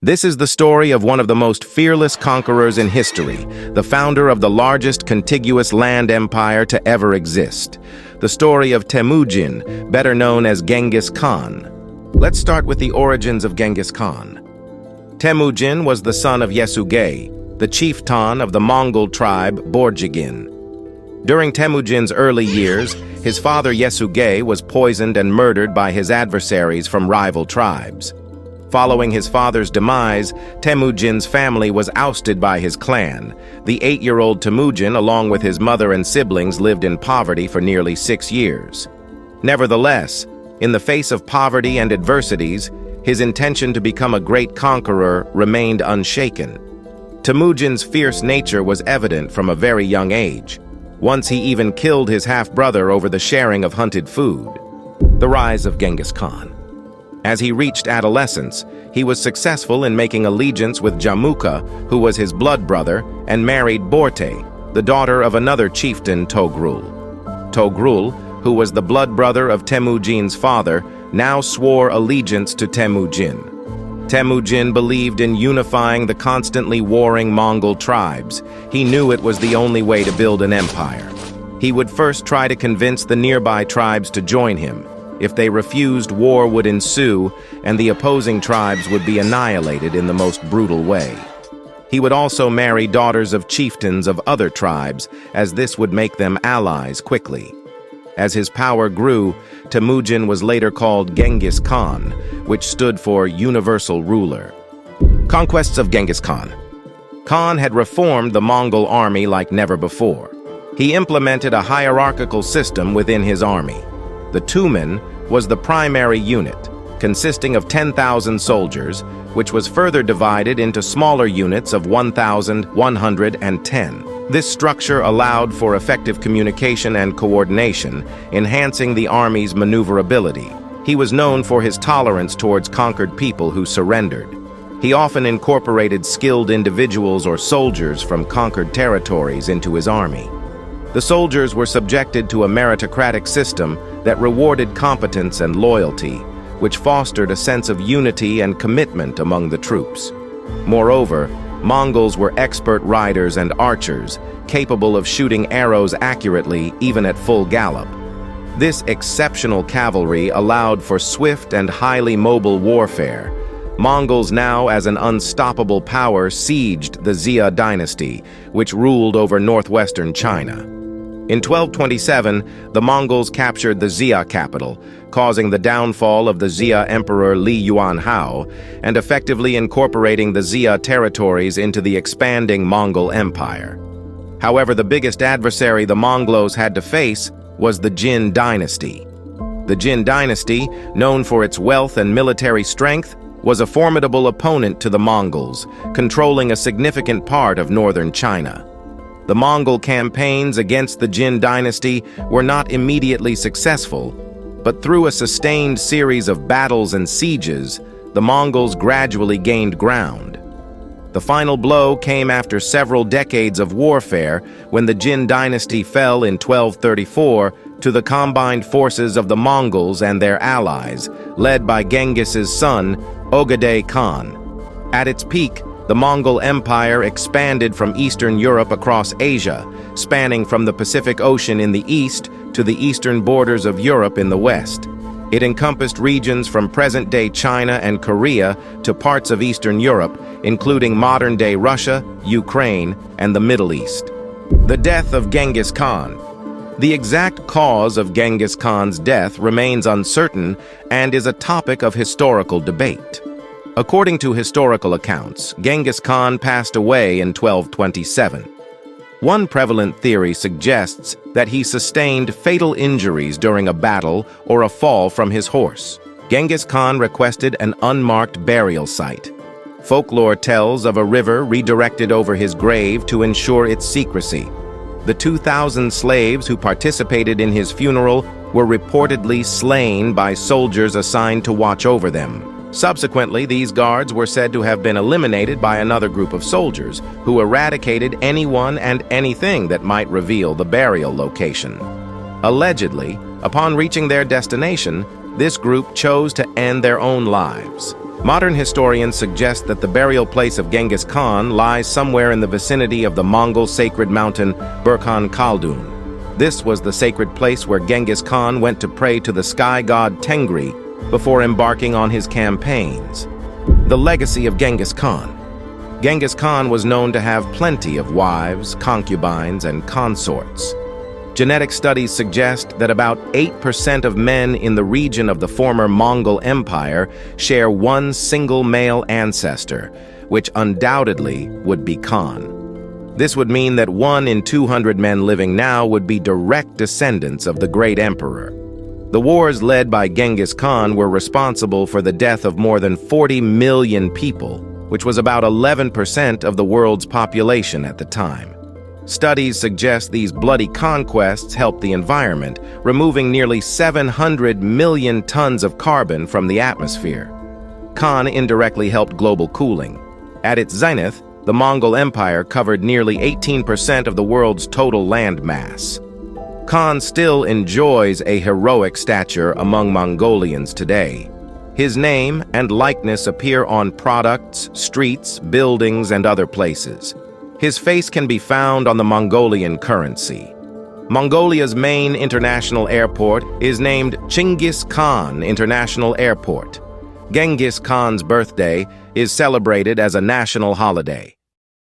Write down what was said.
This is the story of one of the most fearless conquerors in history, the founder of the largest contiguous land empire to ever exist. The story of Temujin, better known as Genghis Khan. Let's start with the origins of Genghis Khan. Temujin was the son of Yesugei, the chieftain of the Mongol tribe Borjigin. During Temujin's early years, his father Yesugei was poisoned and murdered by his adversaries from rival tribes. Following his father's demise, Temujin's family was ousted by his clan. The 8-year-old Temujin, along with his mother and siblings, lived in poverty for nearly 6 years. Nevertheless, in the face of poverty and adversities, his intention to become a great conqueror remained unshaken. Temujin's fierce nature was evident from a very young age. Once he even killed his half-brother over the sharing of hunted food. The rise of Genghis Khan. As he reached adolescence, he was successful in making allegiance with Jamuka, who was his blood brother, and married Borte, the daughter of another chieftain, Togrul. Togrul, who was the blood brother of Temujin's father, now swore allegiance to Temujin. Temujin believed in unifying the constantly warring Mongol tribes. He knew it was the only way to build an empire. He would first try to convince the nearby tribes to join him. If they refused, war would ensue, and the opposing tribes would be annihilated in the most brutal way. He would also marry daughters of chieftains of other tribes, as this would make them allies quickly. As his power grew, Temujin was later called Genghis Khan, which stood for Universal Ruler. Conquests of Genghis Khan. Khan had reformed the Mongol army like never before. He implemented a hierarchical system within his army. The Tumen was the primary unit, consisting of 10,000 soldiers, which was further divided into smaller units of 1,110. This structure allowed for effective communication and coordination, enhancing the army's maneuverability. He was known for his tolerance towards conquered people who surrendered. He often incorporated skilled individuals or soldiers from conquered territories into his army. The soldiers were subjected to a meritocratic system that rewarded competence and loyalty, which fostered a sense of unity and commitment among the troops. Moreover, Mongols were expert riders and archers, capable of shooting arrows accurately even at full gallop. This exceptional cavalry allowed for swift and highly mobile warfare. Mongols, now as an unstoppable power, sieged the Xia dynasty, which ruled over northwestern China. In 1227, the Mongols captured the Xia capital, causing the downfall of the Xia Emperor Li Yuanhao and effectively incorporating the Xia territories into the expanding Mongol Empire. However, the biggest adversary the Mongols had to face was the Jin dynasty. The Jin dynasty, known for its wealth and military strength, was a formidable opponent to the Mongols, controlling a significant part of northern China. The Mongol campaigns against the Jin dynasty were not immediately successful, but through a sustained series of battles and sieges, the Mongols gradually gained ground. The final blow came after several decades of warfare when the Jin dynasty fell in 1234 to the combined forces of the Mongols and their allies, led by Genghis's son, Ögedei Khan. At its peak, the Mongol Empire expanded from Eastern Europe across Asia, spanning from the Pacific Ocean in the east to the eastern borders of Europe in the west. It encompassed regions from present-day China and Korea to parts of Eastern Europe, including modern-day Russia, Ukraine, and the Middle East. The death of Genghis Khan. The exact cause of Genghis Khan's death remains uncertain and is a topic of historical debate. According to historical accounts, Genghis Khan passed away in 1227. One prevalent theory suggests that he sustained fatal injuries during a battle or a fall from his horse. Genghis Khan requested an unmarked burial site. Folklore tells of a river redirected over his grave to ensure its secrecy. The 2,000 slaves who participated in his funeral were reportedly slain by soldiers assigned to watch over them. Subsequently, these guards were said to have been eliminated by another group of soldiers who eradicated anyone and anything that might reveal the burial location. Allegedly, upon reaching their destination, this group chose to end their own lives. Modern historians suggest that the burial place of Genghis Khan lies somewhere in the vicinity of the Mongol sacred mountain Burkhan Khaldun. This was the sacred place where Genghis Khan went to pray to the sky god Tengri before embarking on his campaigns. The legacy of Genghis Khan. Genghis Khan was known to have plenty of wives, concubines, and consorts. Genetic studies suggest that about 8% of men in the region of the former Mongol Empire share one single male ancestor, which undoubtedly would be Khan. This would mean that 1 in 200 men living now would be direct descendants of the great emperor. The wars led by Genghis Khan were responsible for the death of more than 40 million people, which was about 11% of the world's population at the time. Studies suggest these bloody conquests helped the environment, removing nearly 700 million tons of carbon from the atmosphere. Khan indirectly helped global cooling. At its zenith, the Mongol Empire covered nearly 18% of the world's total land mass. Khan still enjoys a heroic stature among Mongolians today. His name and likeness appear on products, streets, buildings, and other places. His face can be found on the Mongolian currency. Mongolia's main international airport is named Genghis Khan International Airport. Genghis Khan's birthday is celebrated as a national holiday.